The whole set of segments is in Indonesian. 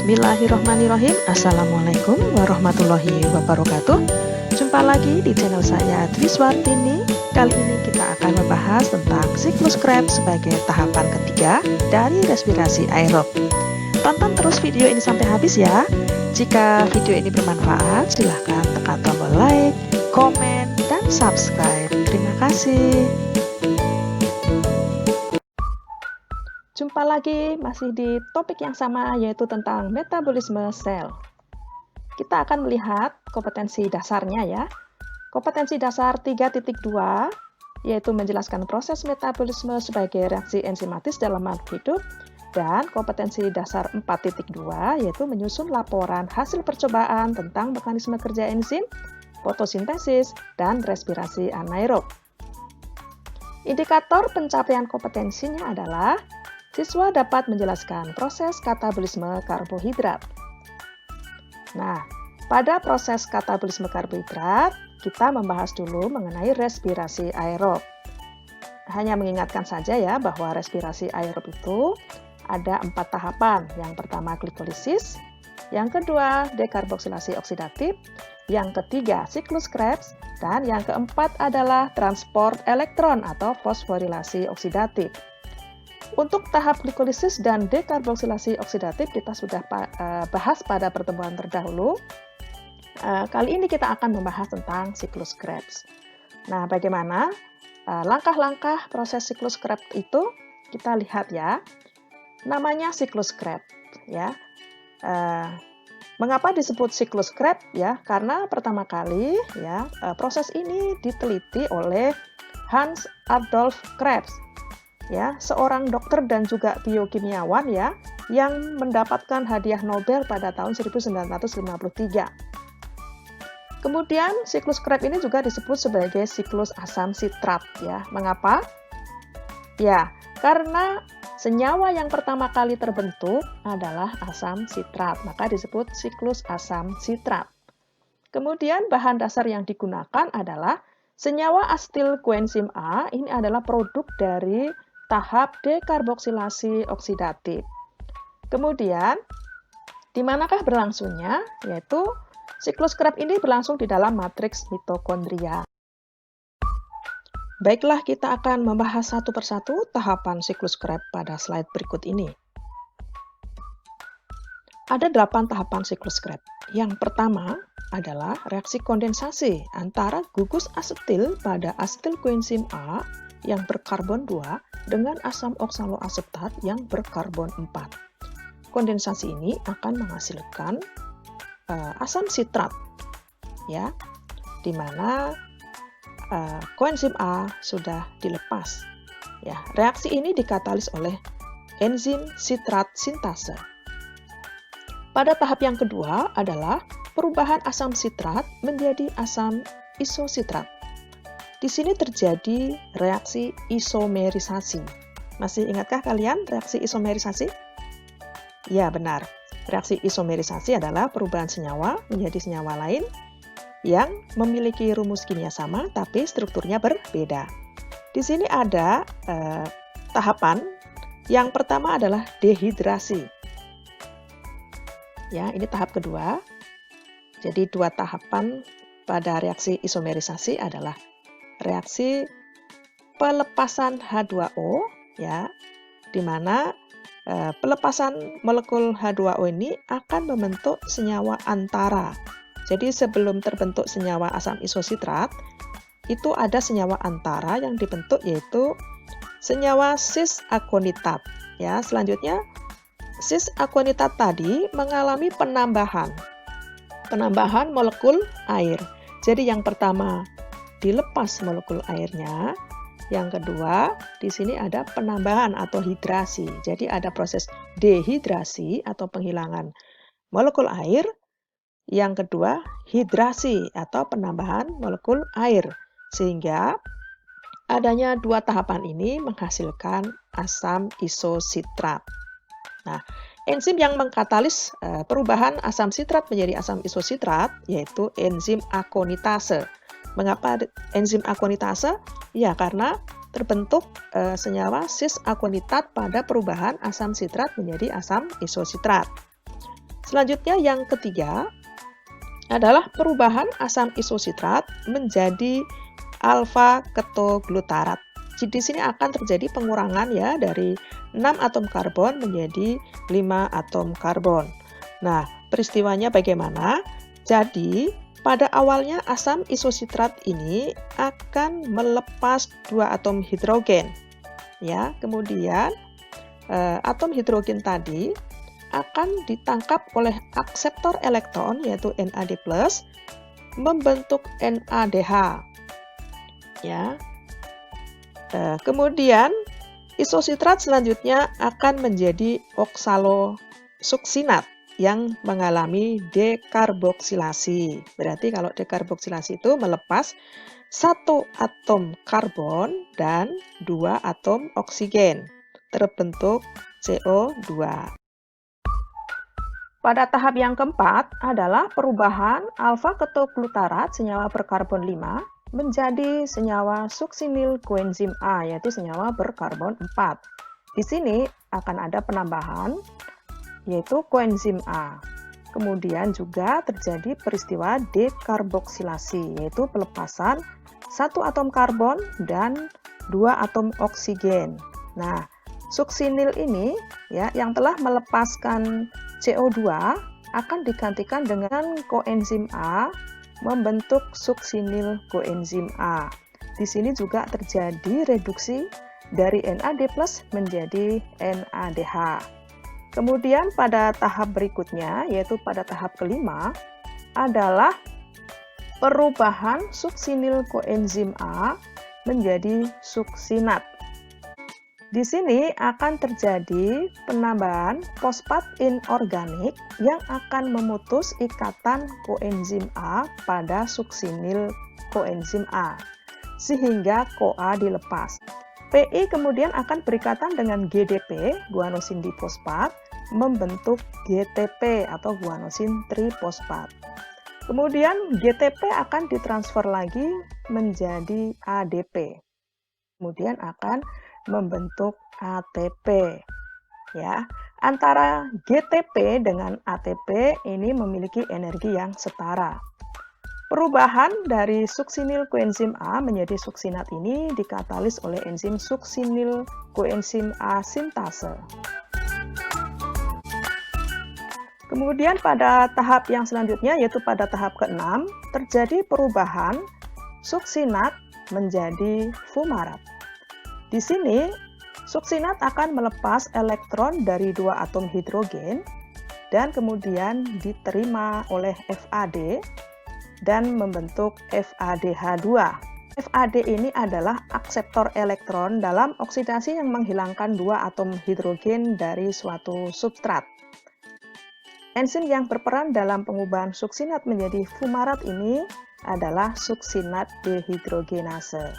Bismillahirrahmanirrahim. Assalamualaikum warahmatullahi wabarakatuh. Jumpa lagi di channel saya Triswartini. Kali ini kita akan membahas tentang siklus Krebs sebagai tahapan ketiga dari respirasi aerob. Tonton terus video ini sampai habis ya. Jika video ini bermanfaat, silahkan tekan tombol like, komen, dan subscribe. Terima kasih. Jumpa lagi masih di topik yang sama, yaitu tentang metabolisme sel. Kita akan melihat kompetensi dasarnya ya. Kompetensi dasar 3.2 yaitu menjelaskan proses metabolisme sebagai reaksi enzimatis dalam makhluk hidup, dan kompetensi dasar 4.2 yaitu menyusun laporan hasil percobaan tentang mekanisme kerja enzim, fotosintesis, dan respirasi anaerob. Indikator pencapaian kompetensinya adalah siswa dapat menjelaskan proses katabolisme karbohidrat. Nah, pada proses katabolisme karbohidrat, kita membahas dulu mengenai respirasi aerob. Hanya mengingatkan saja ya bahwa respirasi aerob itu ada 4 tahapan. Yang pertama glikolisis, yang kedua dekarboksilasi oksidatif, yang ketiga siklus Krebs, dan yang keempat adalah transport elektron atau fosforilasi oksidatif. Untuk tahap glikolisis dan dekarboksilasi oksidatif kita sudah bahas pada pertemuan terdahulu. Kali ini kita akan membahas tentang siklus Krebs. Nah, bagaimana langkah-langkah proses siklus Krebs itu? Kita lihat ya. Namanya siklus Krebs ya. Mengapa disebut siklus Krebs ya? Karena pertama kali ya proses ini diteliti oleh Hans Adolf Krebs. Ya, seorang dokter dan juga biokimiawan ya, yang mendapatkan hadiah Nobel pada tahun 1953. Kemudian siklus Krebs ini juga disebut sebagai siklus asam sitrat ya. Mengapa? Ya, karena senyawa yang pertama kali terbentuk adalah asam sitrat, maka disebut siklus asam sitrat. Kemudian bahan dasar yang digunakan adalah senyawa asetil koenzim A. Ini adalah produk dari tahap dekarboksilasi oksidatif. Kemudian, di manakah berlangsungnya? Yaitu siklus Krebs ini berlangsung di dalam matriks mitokondria. Baiklah, kita akan membahas satu persatu tahapan siklus Krebs pada slide berikut ini. Ada 8 tahapan siklus Krebs. Yang pertama adalah reaksi kondensasi antara gugus asetil pada asetil koenzim A yang berkarbon 2 dengan asam oksaloasetat yang berkarbon 4. Kondensasi ini akan menghasilkan asam sitrat ya, di mana koenzim A sudah dilepas. Ya, reaksi ini dikatalis oleh enzim sitrat sintase. Pada tahap yang kedua adalah perubahan asam sitrat menjadi asam isositrat. Di sini terjadi reaksi isomerisasi. Masih ingatkah kalian reaksi isomerisasi? Ya, benar. Reaksi isomerisasi adalah perubahan senyawa menjadi senyawa lain yang memiliki rumus kimia sama tapi strukturnya berbeda. Di sini ada tahapan. Yang pertama adalah dehidrasi. Ya, ini tahap kedua. Jadi 2 tahapan pada reaksi isomerisasi adalah reaksi pelepasan H2O ya, di mana pelepasan molekul H2O ini akan membentuk senyawa antara. Jadi sebelum terbentuk senyawa asam isositrat, itu ada senyawa antara yang dibentuk yaitu senyawa cis-akonitat. Ya, selanjutnya cis-akonitat tadi mengalami penambahan molekul air. Jadi yang pertama dilepas molekul airnya, yang kedua di sini ada penambahan atau hidrasi. Jadi ada proses dehidrasi atau penghilangan molekul air, yang kedua hidrasi atau penambahan molekul air, sehingga adanya 2 tahapan ini menghasilkan asam isositrat. Nah, enzim yang mengkatalis perubahan asam sitrat menjadi asam isositrat yaitu enzim akonitase. Mengapa enzim akonitase? Ya, karena terbentuk senyawa cis-akonitat pada perubahan asam sitrat menjadi asam isositrat. Selanjutnya yang ketiga adalah perubahan asam isositrat menjadi alfa ketoglutarat. Jadi di sini akan terjadi pengurangan ya dari 6 atom karbon menjadi 5 atom karbon. Nah, peristiwanya bagaimana? Jadi, pada awalnya asam isositrat ini akan melepas 2 atom hidrogen. Ya, kemudian atom hidrogen tadi akan ditangkap oleh akseptor elektron yaitu NAD+, membentuk NADH. Ya. Kemudian isositrat selanjutnya akan menjadi oksalosuksinat yang mengalami dekarboksilasi. Berarti kalau dekarboksilasi itu melepas 1 atom karbon dan 2 atom oksigen. Terbentuk CO2. Pada tahap yang keempat adalah perubahan alfa ketoglutarat senyawa berkarbon 5 menjadi senyawa suksinil koenzim A, yaitu senyawa berkarbon 4. Di sini akan ada penambahan, yaitu koenzim A. Kemudian juga terjadi peristiwa dekarboksilasi, yaitu pelepasan 1 atom karbon dan 2 atom oksigen. Nah, suksinil ini ya yang telah melepaskan CO2 akan digantikan dengan koenzim A membentuk suksinil koenzim A. Di sini juga terjadi reduksi dari NAD+ menjadi NADH. Kemudian pada tahap berikutnya, yaitu pada tahap kelima, adalah perubahan suksinil koenzim A menjadi suksinat. Di sini akan terjadi penambahan fosfat inorganik yang akan memutus ikatan koenzim A pada suksinil koenzim A, sehingga CoA dilepas. Pi kemudian akan berikatan dengan GDP, guanosin difosfat, membentuk GTP atau guanosin trifosfat. Kemudian GTP akan ditransfer lagi menjadi ADP. Kemudian akan membentuk ATP. Ya, antara GTP dengan ATP ini memiliki energi yang setara. Perubahan dari suksinil koenzim A menjadi suksinat ini dikatalis oleh enzim suksinil koenzim A sintase. Kemudian pada tahap yang selanjutnya, yaitu pada tahap ke-6, terjadi perubahan suksinat menjadi fumarat. Di sini, suksinat akan melepas elektron dari 2 atom hidrogen dan kemudian diterima oleh FAD dan membentuk FADH2. FAD ini adalah akseptor elektron dalam oksidasi yang menghilangkan 2 atom hidrogen dari suatu substrat. Enzim yang berperan dalam pengubahan suksinat menjadi fumarat ini adalah suksinat dehidrogenase.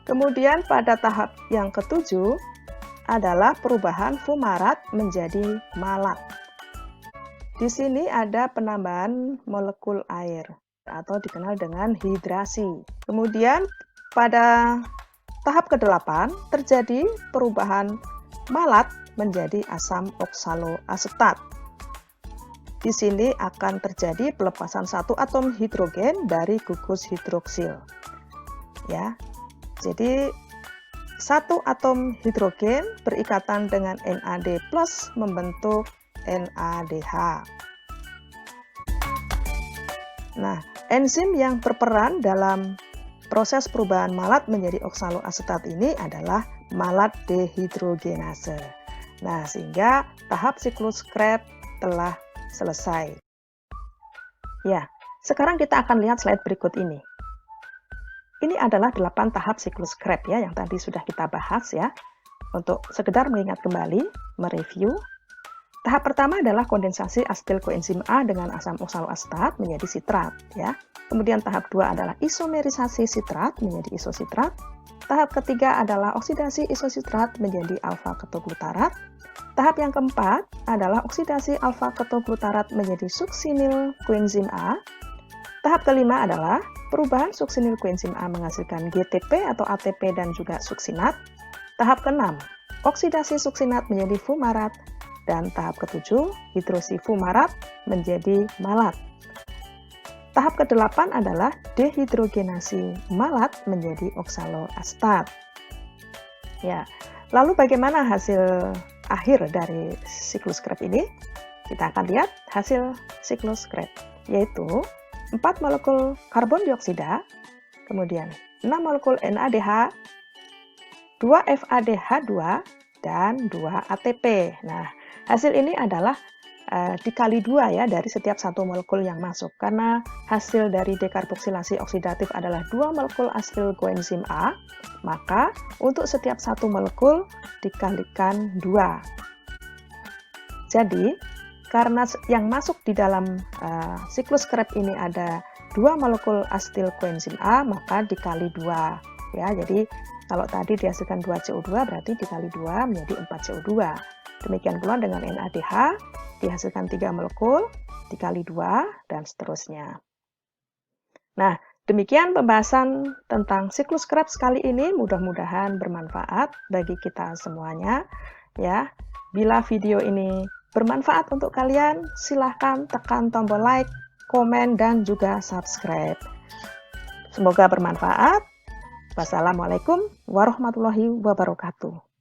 Kemudian pada tahap yang ke-7 adalah perubahan fumarat menjadi malat. Di sini ada penambahan molekul air atau dikenal dengan hidrasi. Kemudian pada tahap ke-8 terjadi perubahan malat menjadi asam oksaloasetat. Di sini akan terjadi pelepasan 1 atom hidrogen dari gugus hidroksil. Ya. Jadi 1 atom hidrogen berikatan dengan NAD+ membentuk NADH. Nah, enzim yang berperan dalam proses perubahan malat menjadi oksaloasetat ini adalah malat dehidrogenase. Nah, sehingga tahap siklus Krebs telah selesai. Ya, sekarang kita akan lihat slide berikut ini. Ini adalah 8 tahap siklus Krebs ya yang tadi sudah kita bahas ya. Untuk sekedar mengingat kembali, mereview. Tahap pertama adalah kondensasi asetil koenzim A dengan asam oksaloasetat menjadi sitrat ya. Kemudian tahap 2 adalah isomerisasi sitrat menjadi isositrat. Tahap ketiga adalah oksidasi isositrat menjadi alfa ketoglutarat. Tahap yang keempat adalah oksidasi alfa ketoglutarat menjadi suksinil koenzim A. Tahap kelima adalah perubahan suksinil koenzim A menghasilkan GTP atau ATP dan juga suksinat. Tahap keenam oksidasi suksinat menjadi fumarat, dan tahap ke-7, hidroksifumarat menjadi malat. Tahap ke-8 adalah dehidrogenasi malat menjadi oksaloasetat. Ya, lalu bagaimana hasil akhir dari siklus Krebs ini? Kita akan lihat hasil siklus Krebs, yaitu 4 molekul karbon dioksida, kemudian 6 molekul NADH, 2 FADH2, dan 2 ATP. Nah, hasil ini adalah dikali 2 ya dari setiap satu molekul yang masuk, karena hasil dari dekarboksilasi oksidatif adalah 2 molekul asetil koenzim A, maka untuk setiap satu molekul dikalikan 2. Jadi karena yang masuk di dalam siklus Krebs ini ada 2 molekul asetil koenzim A, maka dikali 2 ya. Jadi kalau tadi dihasilkan 2 CO2 berarti dikali 2 menjadi 4 CO2. Demikian pula dengan NADH, dihasilkan 3 molekul, dikali 2, dan seterusnya. Nah, demikian pembahasan tentang siklus Krebs kali ini. Mudah-mudahan bermanfaat bagi kita semuanya. Ya, bila video ini bermanfaat untuk kalian, silahkan tekan tombol like, komen, dan juga subscribe. Semoga bermanfaat. Wassalamualaikum warahmatullahi wabarakatuh.